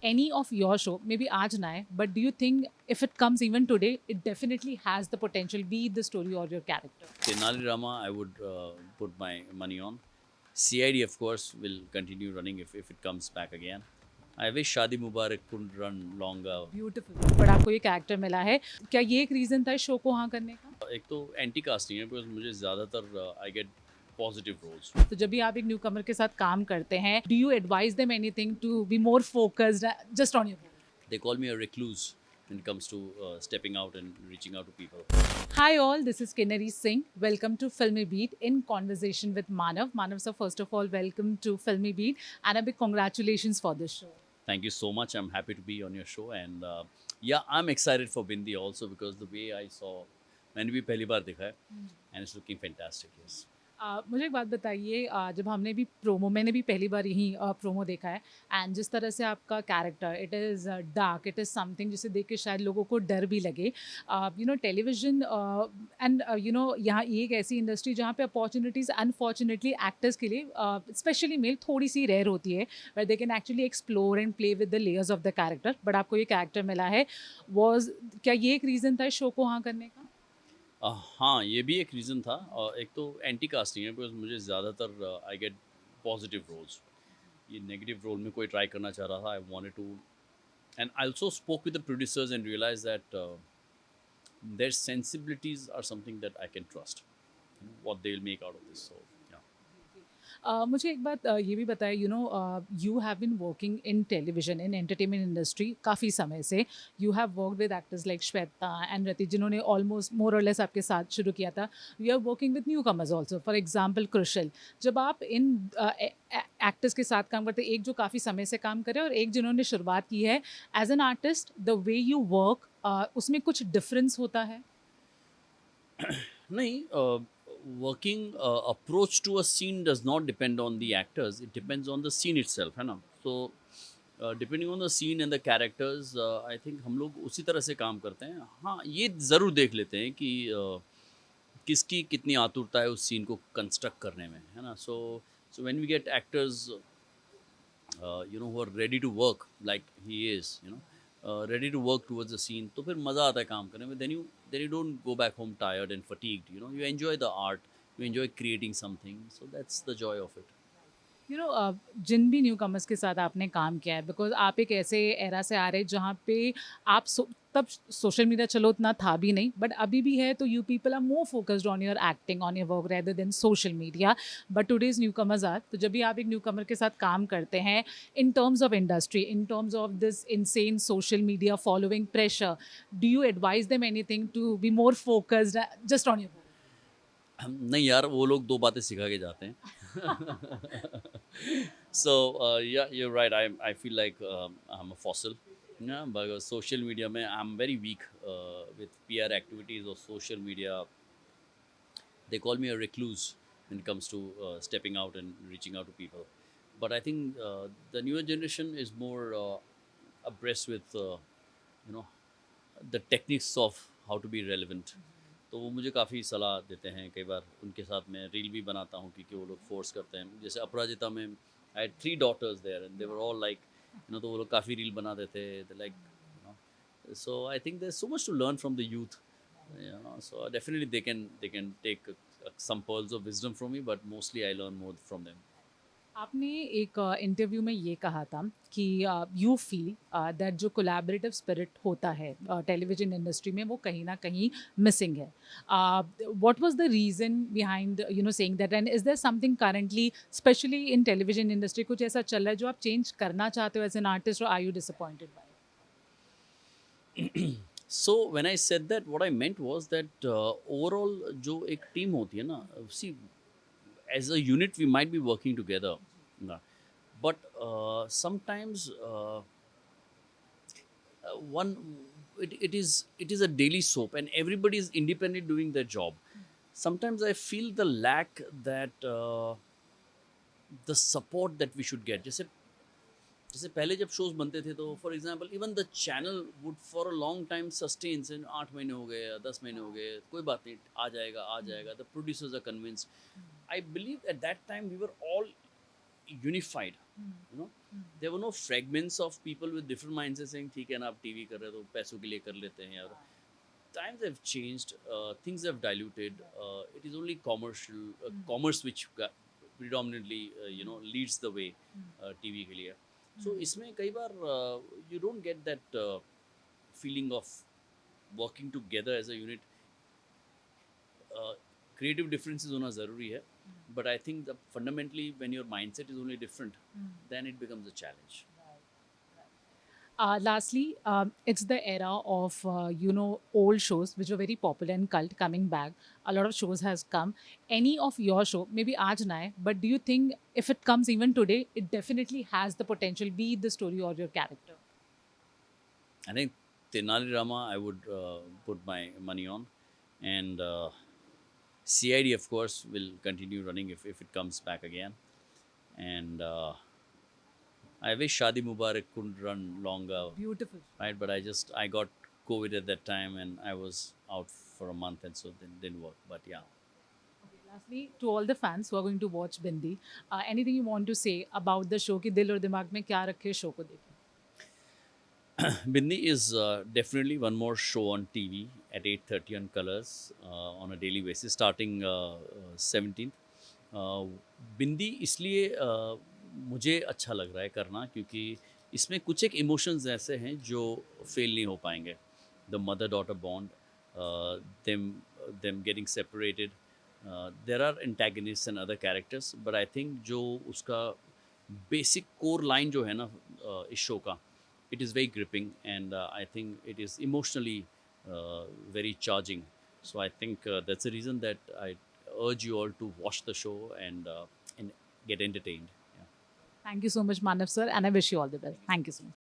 any of your show, maybe aaj na hai, but do you think if it comes even today, it definitely has the potential, be it the story or your character? Tenali Rama, I would put my money on. CID, of course, will continue running if it comes back again. I wish Shadi Mubarak could run longer. Beautiful, but आपको ये character मिला है, क्या ये एक reason था इस show को हाँ करने का? एक तो एंटी कास्टिंग है, बिकॉज मुझे ज़्यादातर आई गेट पॉजिटिव रोल्स. तो जब भी आप एक न्यू कमर के साथ काम करते हैं, do you advise them anything to be more focused just on your? They call me a recluse when it comes to stepping out and reaching out to people. Hi all, this is Kinnari Singh. Welcome to Filmy Beat in conversation with Manav. Manav sir, first of all, welcome to Filmy Beat and a big congratulations for this show. Thank you so much. I'm happy to be on your show, and yeah, I'm excited for Bindi also because the way I saw, मैंने भी पहली बार देखा है, and it's looking fantastic. Yes. मुझे एक बात बताइए, जब हमने भी प्रोमो, मैंने भी पहली बार यही प्रोमो देखा है, एंड जिस तरह से आपका character, it is dark, it is something जिसे देख के शायद लोगों को डर भी लगे. You know television and you know यहाँ ये एक ऐसी इंडस्ट्री जहाँ पे अपॉर्चुनिटीज़ अनफॉर्चुनेटली एक्टर्स के लिए स्पेशली मेल थोड़ी सी रेयर होती है, where they can actually explore and play with the layers of the character. But आपको ये कैरेक्टर मिला है, वॉज क्या ये एक रीज़न था इस शो को हाँ करने का? हाँ, ये भी एक रीज़न था. एक तो एंटी कास्टिंग है, बिकॉज मुझे ज़्यादातर आई गेट पॉजिटिव रोल्स. ये नेगेटिव रोल में कोई ट्राई करना चाह रहा था. I wanted to, and I also spoke with the producers and realise that their sensibilities are something that I can trust. You know, what they'll make out of this. So yeah. मुझे एक बात ये भी बताएं, you know you have been working in television in entertainment industry काफ़ी समय से. You have work with actors like Shweta and Rati, जिन्होंने ऑलमोस्ट मोर और लेस आपके साथ शुरू किया था. You are working with newcomers also, for example Krishal. जब आप इन एक्टर्स के साथ काम करते हैं, एक जो काफ़ी समय से काम करे और एक जिन्होंने शुरुआत की है as an artist, the way you work, उसमें कुछ डिफरेंस होता है? नहीं, working approach to a scene does not depend on the actors. It depends on the scene itself, है ना. So depending on the scene and the characters, I think हम लोग उसी तरह से काम करते हैं. हाँ, ये ज़रूर देख लेते हैं कि किसकी कितनी आतुरता है उस सीन को कंस्ट्रक्ट करने में, है ना. So when we get actors you know, who are ready to work like he is, you know, ready to work towards the scene, तो फिर मज़ा आता है काम करने में. Then you don't go back home tired and fatigued. You know, you enjoy the art, you enjoy creating something. So that's the joy of it. You know जिन भी न्यू कमर्स के साथ आपने काम किया है, बिकॉज आप एक ऐसे एरा से आ रहे हैं जहाँ पे आप तब सोशल मीडिया चलो उतना था भी नहीं, बट अभी भी है, तो you people are more focused on your acting, on your work rather than social media. But today's newcomers are, तो जब भी आप एक न्यू कमर के साथ काम करते हैं in terms of industry, in terms of this insane social media following pressure, do you advise them anything to be more focused just on your? नहीं यार, वो लोग दो बातें सिखा के जाते हैं. So yeah, you're right. I feel like I'm a fossil. Yeah, but social media में I'm very weak with PR activities or social media. They call me a recluse when it comes to stepping out and reaching out to people. But I think the newer generation is more abreast with you know, the techniques of how to be relevant. तो वो मुझे काफ़ी सलाह देते हैं. कई बार उनके साथ मैं रील भी बनाता हूँ क्योंकि वो लोग फोर्स करते हैं. जैसे अपराजिता में I had 3 daughters there and they were all like, you know, तो वो लोग काफ़ी रील बना देते थे like, you know. So I think there is so much to learn from the youth, you know. So definitely they can take some pearls of wisdom from me, but mostly I learn more from them. आपने एक interview में ये कहा था कि you feel that जो collaborative spirit होता है टेलीविजन इंडस्ट्री में, वो कहीं ना कहीं मिसिंग है. What was the reason behind you know saying that, and is there something currently specially in television industry कुछ ऐसा चल रहा है जो आप चेंज करना चाहते हो एज एन आर्टिस्ट, और are you disappointed by? So when I said that, what I meant was that overall जो एक टीम होती है ना, see, as a unit we might be working together, ना, but sometimes one it is a daily soap and everybody is independently doing their job. Sometimes I feel the lack that the support that we should get. जैसे पहले जब shows बनते थे तो for example even the channel would for a long time sustain. 8 महीने हो गए या 10 महीने हो गए, कोई बात नहीं, आ जाएगा आ जाएगा. The producers are convinced. I believe at that time we were all unified. you know. There were no fragments of people with different mindsets saying ठीक है ना आप टीवी कर रहे हो तो पैसों के लिए कर लेते हैं यार. Times have changed, things have diluted. It is only commerce which predominantly leads the way TV के लिए. So इसमें कई बार you don't get that feeling of working together as a unit. Creative differences होना ज़रूरी है, but I think that fundamentally when your mindset is only different, then it becomes a challenge. Lastly, it's the era of old shows which were very popular and cult coming back. A lot of shows has come. Any of your show, maybe aaj na hai, but do you think if it comes even today, it definitely has the potential, be it the story or your character? I think Tenali Rama I would put my money on, and CID of course will continue running if it comes back again, and I wish Shadi Mubarak could run longer, Beautiful. right? But I got COVID at that time and I was out for a month, and so then didn't work. But yeah, Okay, lastly, to all the fans who are going to watch Bindi, anything you want to say about the show? कि दिल और दिमाग में क्या रखे show को देखें? Bindi is definitely one more show on TV at 8:30 on Colors on a daily basis starting 17th. बिंदी इसलिए मुझे अच्छा लग रहा है करना क्योंकि इसमें कुछ एक इमोशंस ऐसे हैं जो फेल नहीं हो पाएंगे. The mother daughter bond, them getting separated, there are antagonist and other characters, but I think जो उसका बेसिक कोर लाइन जो है ना इस शो का, it is very gripping, and I think it is emotionally very charging. So I think that's the reason that I urge you all to watch the show and get entertained. Yeah. Thank you so much, Manav sir, and I wish you all the best. Thank you so much.